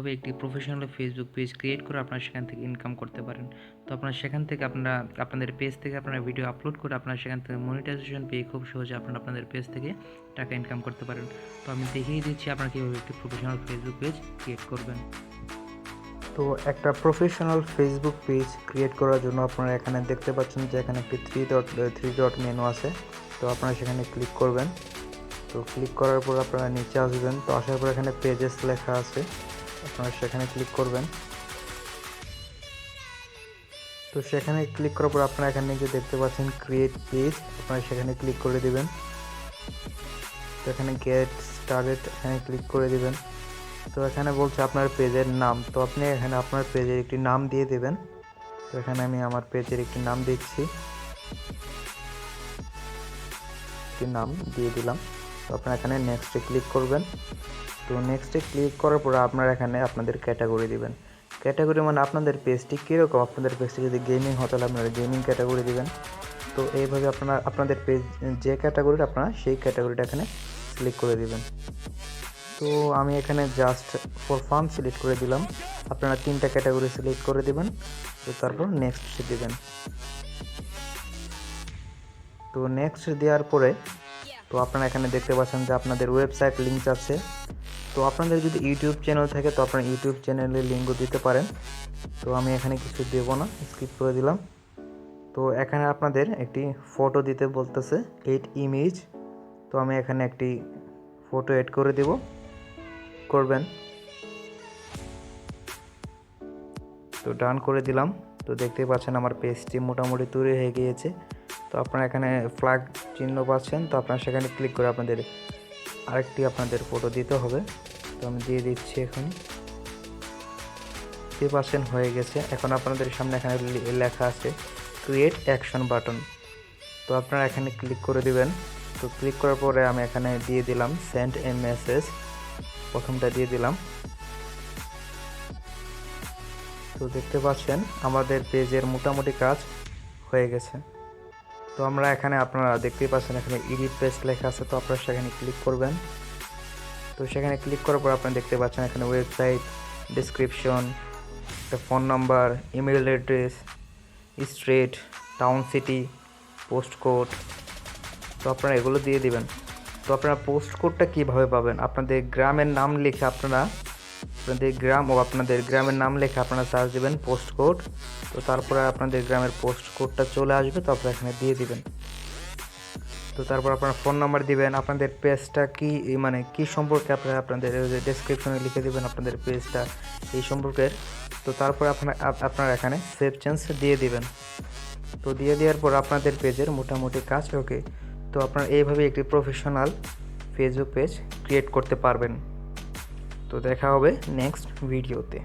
কীভাবে একটি professional Facebook page create করে আপনারা সেখান থেকে ইনকাম করতে পারেন। তো আপনারা সেখান থেকে আপনাদের পেজ থেকে আপনারা ভিডিও আপলোড করে আপনারা সেখান থেকে মনিটাইজেশন পেয়ে খুব সহজে আপনারা আপনাদের পেজ থেকে টাকা ইনকাম করতে পারেন। তো আমি দেখিয়ে দিচ্ছি আপনারা কীভাবে একটি প্রফেশনাল ফেসবুক পেজ ক্রিয়েট করবেন। তো একটা প্রফেশনাল ফেসবুক পেজ ক্রিয়েট করার জন্য আপনারা এখানে দেখতে পাচ্ছেন যে এখানে একটি থ্রি ডট মেনু আছে। তো আপনারা সেখানে ক্লিক করবেন। তো ক্লিক করার পর আপনারা নিচে আসবেন। তো আসার পর এখানে পেজেস লেখা আছে, আপনারা সেখানে ক্লিক করবেন। তো সেখানে ক্লিক করার পর আপনারা এখানে যে দেখতে পাচ্ছেন ক্রিয়েট পেজ, আপনারা সেখানে ক্লিক করে দিবেন। তো এখানে গেট স্টার্টেড এখানে ক্লিক করে দিবেন। তো এখানে বলছে আপনার পেজের নাম, তো আপনি এখানে আপনার পেজের একটি নাম দিয়ে দেবেন। তো এখানে আমি আমার পেজের একটি নাম দিচ্ছি, একটি নাম দিয়ে দিলাম। তো আপনারা এখানে নেক্সটে ক্লিক করবেন। তো নেক্সটে ক্লিক করার পর আপনারা এখানে আপনাদের ক্যাটাগরি দিবেন। ক্যাটাগরি মানে আপনাদের পেজটি কীরকম, আপনাদের পেজটি যদি গেমিং হতো তাহলে আপনারা গেমিং ক্যাটাগরি দিবেন। তো এইভাবে আপনাদের পেজ যে ক্যাটাগরিটা আপনারা সেই ক্যাটাগরিটা এখানে সিলেক্ট করে দিবেন। তো আমি এখানে জাস্ট ফর ফান সিলেক্ট করে দিলাম। আপনারা 3টা ক্যাটাগরি সিলেক্ট করে দিবেন। তো তারপর নেক্সট দিবেন। তো নেক্সট দেওয়ার পরে তো আপনারা এখানে দেখতে পাচ্ছেন যে আপনাদের ওয়েবসাইট লিঙ্ক আছে। তো আপনাদের যদি ইউটিউব চ্যানেল থাকে তো আপনারা ইউটিউব চ্যানেলের লিঙ্কও দিতে পারেন। তো আমি এখানে কিছু দেব না, স্কিপ করে দিলাম। তো এখানে আপনাদের একটি ফটো দিতে বলতেছে, এড ইমেজ। তো আমি এখানে একটি ফটো এড করে দেব, করবেন। তো ডান করে দিলাম। তো দেখতে পাচ্ছেন আমার পেজটি মোটামুটি তৈরি হয়ে গিয়েছে। তো আপনারা এখানে ফ্ল্যাগ চিহ্ন পাচ্ছেন, তো আপনারা সেখানে ক্লিক করে আপনাদের আরেকটি ফটো দিতে হবে। তো আমি দিয়ে দিচ্ছি। এখন 50% হয়ে গেছে। এখন আপনাদের সামনে এখানে লেখা আছে ক্রিয়েট অ্যাকশন বাটন। তো আপনারা এখানে ক্লিক করে দিবেন। তো ক্লিক করার পরে আমি এখানে দিয়ে দিলাম সেন্ড এ মেসেজ, প্রথমটা দিয়ে দিলাম। তো দেখতে পাচ্ছেন আমাদের পেজের মোটামুটি কাজ হয়ে গেছে। তো আপনারা দেখতেই পাচ্ছেন এখানে এডিট পেজ লেখা আছে। তো আপনারা সেখানে ক্লিক করবেন। তো সেখানে ক্লিক করার পর আপনারা দেখতে পাচ্ছেন এখানে ওয়েবসাইট, ডেসক্রিপশন, একটা phone number, email address, street, town, city, post code. তো আপনারা এগুলো দিয়ে দিবেন। তো আপনারা পোস্ট কোডটা কীভাবে পাবেন, আপনাদের গ্রামের নাম লিখে আপনাদের গ্রামের নাম লিখে আপনারা সার্চ দেবেন পোস্ট কোড। তো তারপরে আপনাদের গ্রামের পোস্ট কোডটা চলে আসবে। তো আপনারা এখানে দিয়ে দিবেন। তো তারপর আপনার ফোন নাম্বার দিবেন, আপনাদের পেজটা কি সম্পর্কে আপনাদের ডেসক্রিপশনে লিখে দিবেন আপনাদের পেজটা এই সম্পর্কের। তো তারপর আপনারা এখানে সেভ চেঞ্জ দিয়ে দিবেন। তো দিয়ে দেওয়ার পর আপনাদের পেজের মোটামুটি কাজ ওকে। তো আপনারা এইভাবে একটি প্রফেশনাল ফেসবুক পেজ ক্রিয়েট করতে পারবেন। তো দেখা হবে নেক্সট ভিডিওতে।